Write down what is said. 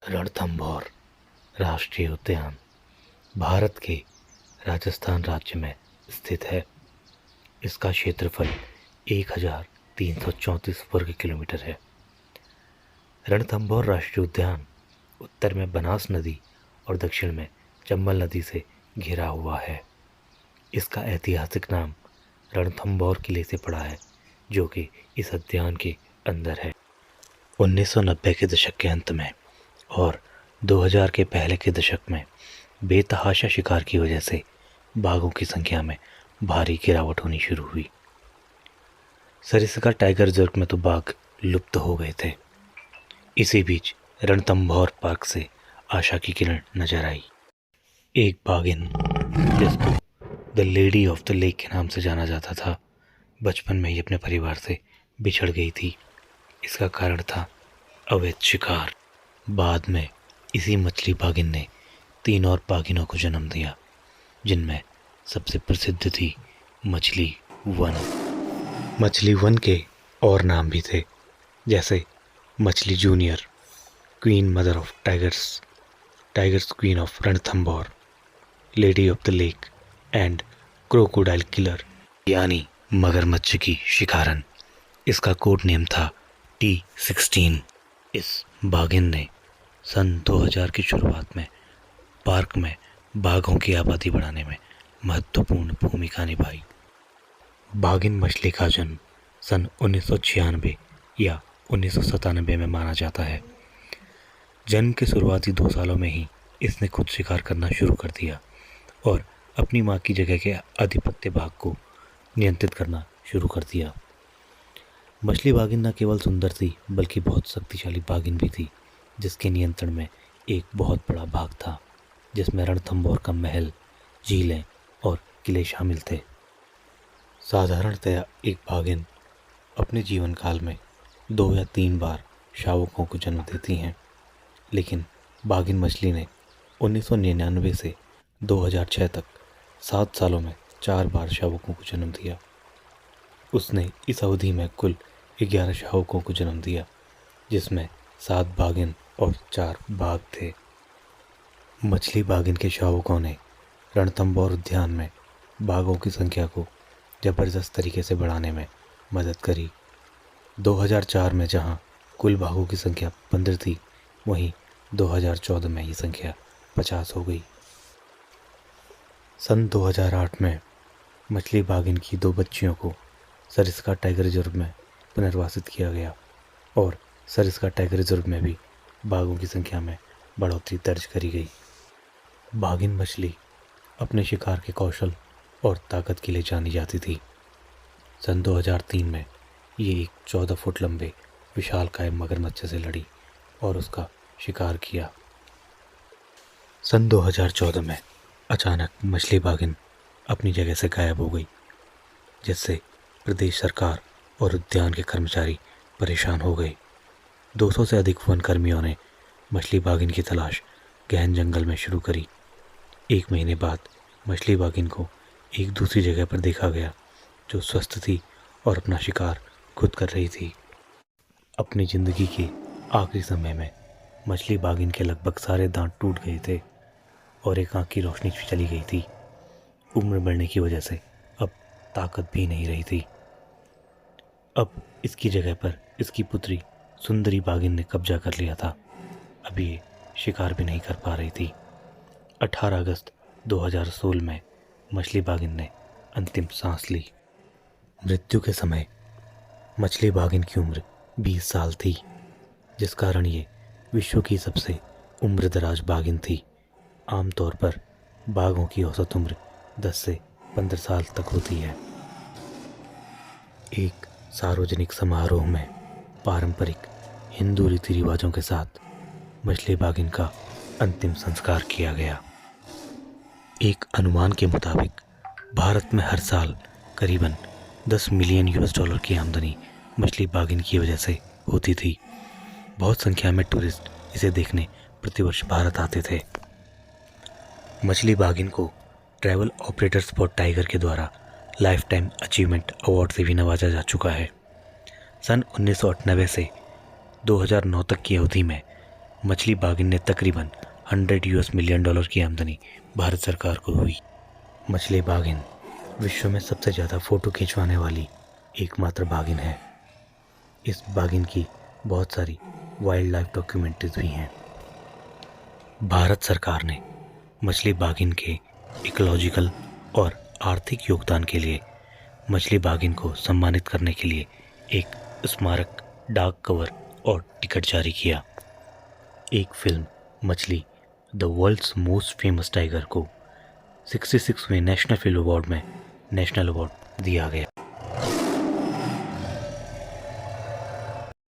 रणथंभौर राष्ट्रीय उद्यान भारत के राजस्थान राज्य में स्थित है। इसका क्षेत्रफल 1334 वर्ग किलोमीटर है। रणथंभौर राष्ट्रीय उद्यान उत्तर में बनास नदी और दक्षिण में चंबल नदी से घिरा हुआ है। इसका ऐतिहासिक नाम रणथंभौर किले से पड़ा है, जो कि इस उद्यान के अंदर है। 1990 के दशक के अंत में और 2000 के पहले के दशक में बेतहाशा शिकार की वजह से बाघों की संख्या में भारी गिरावट होनी शुरू हुई। सरिस्का टाइगर रिजर्व में तो बाघ लुप्त हो गए थे। इसी बीच रणथंभौर पार्क से आशा की किरण नजर आई। एक बाघिन, जिसको the lady of the lake के नाम से जाना जाता था, बचपन में ही अपने परिवार से बिछड़ गई थी। इसका कारण था अवैध शिकार। बाद में इसी मछली बाघिन ने 3 और बाघिनों को जन्म दिया, जिनमें सबसे प्रसिद्ध थी मछली वन। मछली वन के और नाम भी थे, जैसे मछली junior, queen mother of tigers, tigers queen of Ranthambore, lady of the lake and crocodile killer, यानी मगरमच्छ की शिकारन। इसका कोड नेम था T16। इस बाघिन ने सन 2000 की शुरुआत में पार्क में बाघों की आबादी बढ़ाने में महत्वपूर्ण भूमिका निभाई। बाघिन मछली का जन्म सन 1996 या 1997 में माना जाता है। जन्म के शुरुआती 2 सालों में ही इसने खुद शिकार करना शुरू कर दिया और अपनी मां की जगह के आधिपत्य भाग को नियंत्रित करना शुरू कर दिया। मछली बाघिन न केवल सुंदर थी, बल्कि बहुत शक्तिशाली बाघिन भी थी, जिसके नियंत्रण में एक बहुत बड़ा भाग था, जिसमें रणथंभौर का महल, झीलें और किले शामिल थे। साधारणतया एक बाघिन अपने जीवन काल में 2 या 3 बार शावकों को जन्म देती हैं, लेकिन बाघिन मछली ने 1999 से 2006 तक 7 सालों में 4 बार शावकों को जन्म दिया। उसने इस अवधि में कुल 11 शावकों को जन्म दिया, जिसमें 7 बाघिन और 4 बाघ थे। मछली बाघिन के शावकों ने रणथंभौर उद्यान में बाघों की संख्या को जबरदस्त तरीके से बढ़ाने में मदद करी। 2004 में जहां कुल बाघों की संख्या 15 थी, वहीं 2014 में ये संख्या 50 हो गई। सन 2008 में मछली बाघिन की 2 बच्चियों को सरिस्का टाइगर रिजर्व में पुनर्वासित किया गया और सरिस्का टाइगर रिजर्व में भी बाघों की संख्या में बढ़ोतरी दर्ज करी गई। बाघिन मछली अपने शिकार के कौशल और ताकत के लिए जानी जाती थी। सन 2003 में ये एक 14 फुट लंबे विशालकाय मगरमच्छ से लड़ी और उसका शिकार किया। सन 2014 में अचानक मछली बाघिन अपनी जगह से गायब हो गई, जिससे प्रदेश सरकार और उद्यान के कर्मचारी परेशान हो गए। 200 से अधिक वन कर्मियों ने मछली बाघिन की तलाश गहन जंगल में शुरू करी। 1 महीने बाद मछली बाघिन को एक दूसरी जगह पर देखा गया, जो स्वस्थ थी और अपना शिकार खुद कर रही थी। अपनी ज़िंदगी के आखिरी समय में मछली बाघिन के लगभग सारे दांत टूट गए थे और एक आँख की रोशनी चली गई थी। उम्र बढ़ने की वजह से अब ताकत भी नहीं रही थी। अब इसकी जगह पर इसकी पुत्री सुंदरी बाघिन ने कब्जा कर लिया था। अब ये शिकार भी नहीं कर पा रही थी। 18 अगस्त 2016 में मछली बाघिन ने अंतिम सांस ली। मृत्यु के समय मछली बाघिन की उम्र 20 साल थी, जिस कारण ये विश्व की सबसे उम्रदराज बाघिन थी। आमतौर पर बाघों की औसत उम्र 10 से 15 साल तक होती है। एक सार्वजनिक समारोह में पारंपरिक हिंदू रीति रिवाजों के साथ मछली बाघिन का अंतिम संस्कार किया गया। एक अनुमान के मुताबिक भारत में हर साल करीबन 10 मिलियन US डॉलर की आमदनी मछली बाघिन की वजह से होती थी। बहुत संख्या में टूरिस्ट इसे देखने प्रतिवर्ष भारत आते थे। मछली बाघिन को ट्रैवल ऑपरेटर्स फॉर टाइगर के द्वारा लाइफ टाइम अचीवमेंट अवार्ड से भी नवाजा जा चुका है। सन 1998 से 2009 तक की अवधि में मछली बागिन ने तकरीबन $100 मिलियन की आमदनी भारत सरकार को हुई। मछली बागिन विश्व में सबसे ज़्यादा फ़ोटो खिंचवाने वाली एकमात्र बागिन है। इस बागिन की बहुत सारी वाइल्ड लाइफ डॉक्यूमेंट्रीज भी हैं। भारत सरकार ने मछली बागिन के इकोलॉजिकल और आर्थिक योगदान के लिए मछली बागिन को सम्मानित करने के लिए एक स्मारक, डाक कवर और टिकट जारी किया। एक film Machli the world's most famous tiger को 66वें नेशनल फिल्म अवार्ड में नेशनल अवार्ड दिया गया।